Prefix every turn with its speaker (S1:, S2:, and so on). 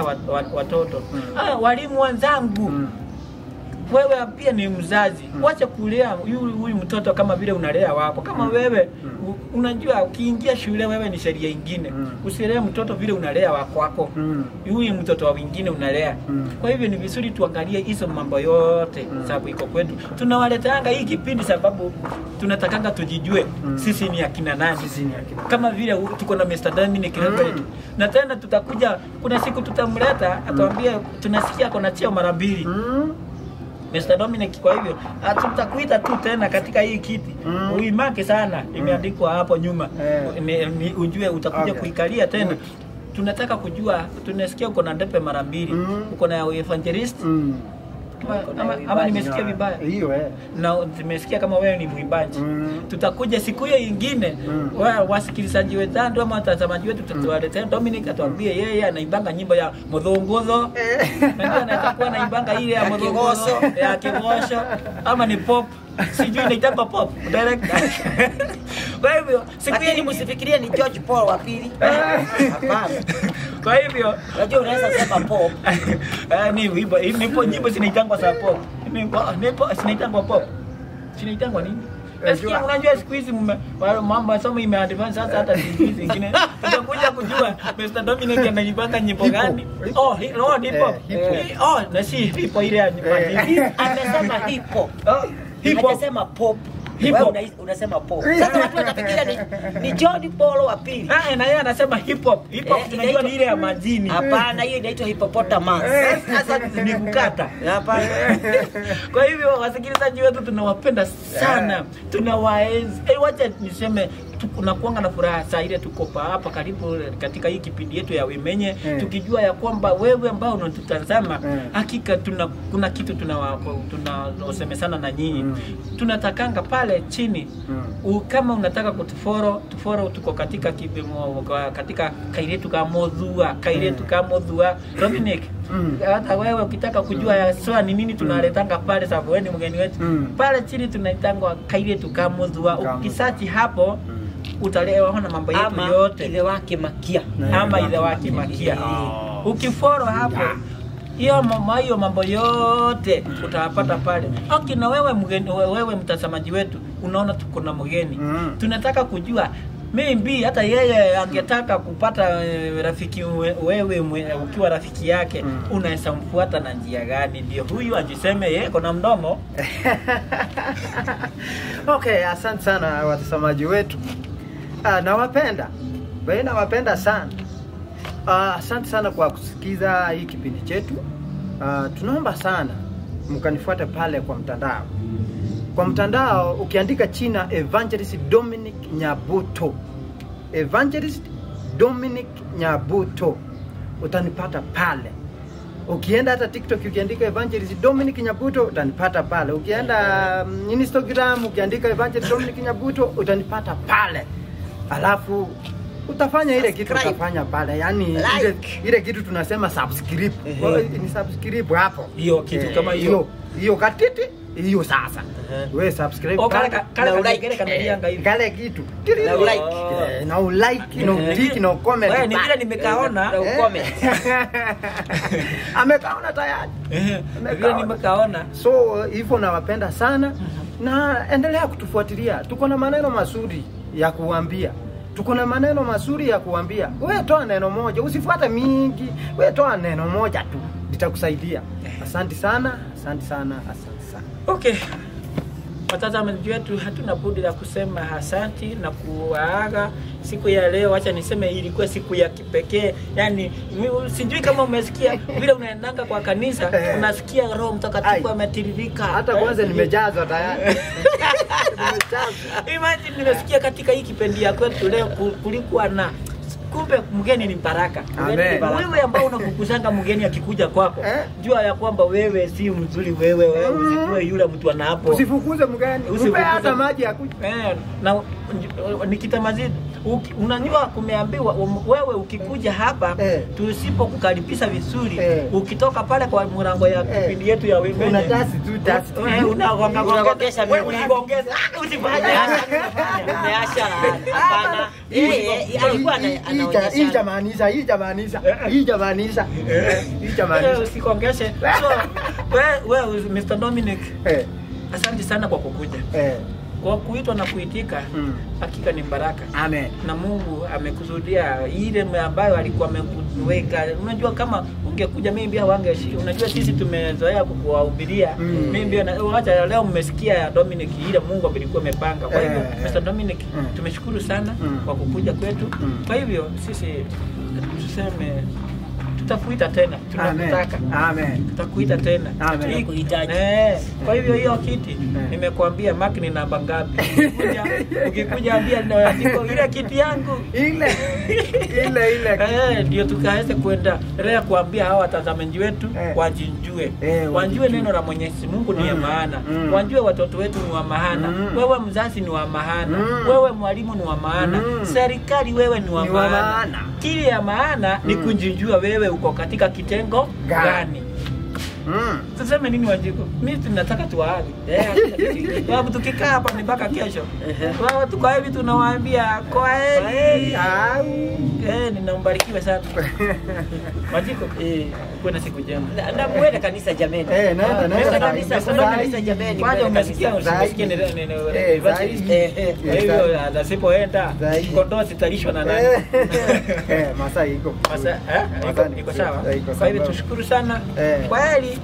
S1: watoto. Walimu wenzangu, wewe pia ni mzazi. Wacha kulea huyu mtoto kama vile unalea wako. Kama wewe unajua ukiingia shule wewe ni sheria nyingine. Usilee mtoto vile unalea wako. Huyu mtoto wa wengine unalea. Kwa hivyo ni vizuri tuangalie hizo mambo yote sababu iko kwetu. Tunawaletanga hii kipindi sababu tunatakanga tujijue sisi ni akina nani. Kama vile tuko na Mr. Dominic Reverend. Na tena tutakuja kuna siku tutamleta atuambie tunasikia kuna cheo mara 2. Mr. Dominic, kwa hivyo tutakuita tu tena katika hii kiti. Uimake sana, imeandikwa hapo nyuma. Ujue utakuja kuikalia tena. Tunataka kujua, tunasikia uko na ndepe mara 2. Uko na evangelist. Ama nimesikia vibaya? Na nimesikia kama wewe ni mwimbaji. Tutakuja siku hiyo nyingine wasikilizaji wetu ama watazamaji wetu tutawaletea Dominic atuambie yeye anaibanga nyimbo ya Modhongozo. Na anatakuwa anaibanga ile ya Modhongozo ya Kigosho ama ni pop. Sijui inaitwa pop direct. Kwa hivyo siku hiyo
S2: msifikirie ni George Paul wa pili. Hapana.
S1: Kwa hivyo
S2: unajua unaweza sema pop.
S1: Ni wimbo nipo nyimbo zinaitangwa za pop. Nipo zinaitangwa pop. Zinaitangwa nini? Unajua siku hizi mambo somo imeadvance sasa hata siku hizi zingine tutakuja kujua Mr. Dominic anaibanga nyimbo gani. Hip hop. Na si hip hop ile ya
S2: amesema hip hop. Hajasema pop. Unasema pop. Sasa watu watafikiria ni John Paul wa pili.
S1: Na yeye anasema hip hop. Hip hop tunajua ni ile ya majini.
S2: Hapana, hiyo inaitwa hippopotamus.
S1: Sasa ni kukata. Hapana. Kwa hivyo wasikilizaji wetu tunawapenda sana. Tunawaenzi. Wacha niseme tunakuanga na furaha saa ile tuko hapa karibu katika hii kipindi yetu ya Wimenye tukijua ya kwamba wewe ambao unatutazama hakika kuna kitu tunaosemesana na nyinyi. Tunatakanga pale chini kama unataka kutufollow tuko katika katika Kairetu Kamodhua Dominic. Hata wewe ukitaka kujua ya soa ni nini tunaletanga pale sababu wewe ni mgeni wetu. Pale chini tunaitangwa Kairetu Kamodhua. Ukisearch hapo utalewa na mambo yetu yote
S2: ile wake makia
S1: ama ile wake makia. Ukifollow hapo hiyo mambo yote utayapata pale. Na wewe mgeni, wewe mtazamaji wetu unaona tuko na mgeni. Tunataka kujua maybe hata yeye angetaka kupata rafiki wewe ukiwa rafiki yake unaweza mfuata na njia gani ndio huyu ajiseme yeye kuna mdomo.
S3: Okay, asante sana watazamaji wetu. Nawapenda. Wewe nawapenda sana. Asante sana kwa kusikiza hii kipindi chetu. Tunaomba sana mkanifuate pale kwa mtandao. Kwa mtandao ukiandika China Evangelist Dominic Nyabuto. Evangelist Dominic Nyabuto utanipata pale. Ukienda hata TikTok ukiandika Evangelist Dominic Nyabuto utanipata pale. Ukienda Instagram ukiandika Evangelist Dominic Nyabuto utanipata pale. Alafu utafanya ile kitu utafanya pale. Yaani ile kitu tunasema subscribe. Ni subscribe hapo.
S1: Hiyo kitu kama hiyo.
S3: Hiyo katiti hiyo sasa. Wewe subscribe kale kitu. Na like, na tick, na comment.
S1: Wewe ni vile nimekaona na ucomment.
S3: Amekaona tayari.
S1: Vile nimekaona.
S3: So hivyo nawapenda sana na endelea kutufuatilia. Tuko na maneno mazuri ya kuambia. Wewe toa neno moja, usifuate mingi. Wewe toa neno moja tu, litakusaidia. Asante sana.
S1: Okay. Watazamaji wetu hatuna budi la kusema asante na kuwaaga siku ya leo. Acha niseme ilikuwa siku ya kipekee. Yaani sijui kama umesikia vile unaendanga kwa kanisa unasikia Roho Mtakatifu ametiririka.
S3: Hata kwanza nimejazwa tayari.
S1: Imagine nimesikia katika hii kipindi ya kwetu leo kulikuwa na kumbe mgeni ni baraka. Wewe ambao unakukusanga mgeni akikuja kwako, jua ya kwamba wewe si mzuri wewe usikue yule mtu anapo.
S3: Usifukuze mgeni. Usipe hata maji akuje.
S1: Na nikitamazi unajua kumeambiwa wewe ukikuja hapa tusipokukaribisha vizuri ukitoka pale kwa mlango ya kipindi yetu ya Women
S3: una tasi tu
S2: unagongesha
S1: wewe unagongeza usifanye
S2: umeacha hapana alikuwa anaonyesha hii jamaanisha
S1: usikongeshe. So wewe Mr. Dominic asante sana kwa kukuja. Kwa kuitwa na kuitika, hakika ni baraka.
S3: Amen.
S1: Na Mungu amekusudia ile ambayo alikuwa amekuweka. Unajua kama ungekuja mimi pia wangeshi. Unajua sisi tumezoea kuwahubiria. Mimi pia acha leo mmesikia Dominic ile Mungu alikuwa amepanga. Kwa hivyo Mr. Dominic tumeshukuru sana kwa kukuja kwetu. Kwa hivyo sisi tuseme tutakuita tena, tunakutaka.
S3: Amen.
S1: Tutakuita tena.
S3: Amen.
S1: Kwa hivyo hiyo kiti nimekuambia Mark ni namba ngapi? Ukikuja ambia ndio ile kiti yangu. Ile. Ndio tukaweze kwenda leo kuambia hawa watazamaji wetu wajinjue. Wajue neno la Mwenyezi Mungu ni ya maana. Wajue watoto wetu ni wa maana. Wewe mzazi ni wa maana. Wewe mwalimu ni wa maana. Serikali wewe ni wa maana. Kile ya maana ni kujijua wewe uko katika kitengo gani. Tuseme nini Wanjiko? Mimi tunataka tuwaage. Sababu tukikaa hapa ni mpaka kesho. Wao tuko hivi tunawaambia kwa heri. Ninambarikiwa sana. Wanjiko, kuna siku njema.
S2: Na muende kanisa jameni.
S3: Naenda
S2: kanisa jameni.
S1: Kwanza umesikia usikie neno evangelist. Hivyo asipoenda kondoo zitalishwa na nani?
S3: Masai iko.
S1: Iko sawa. Kwa hivyo tushukuru sana. Kwaheri.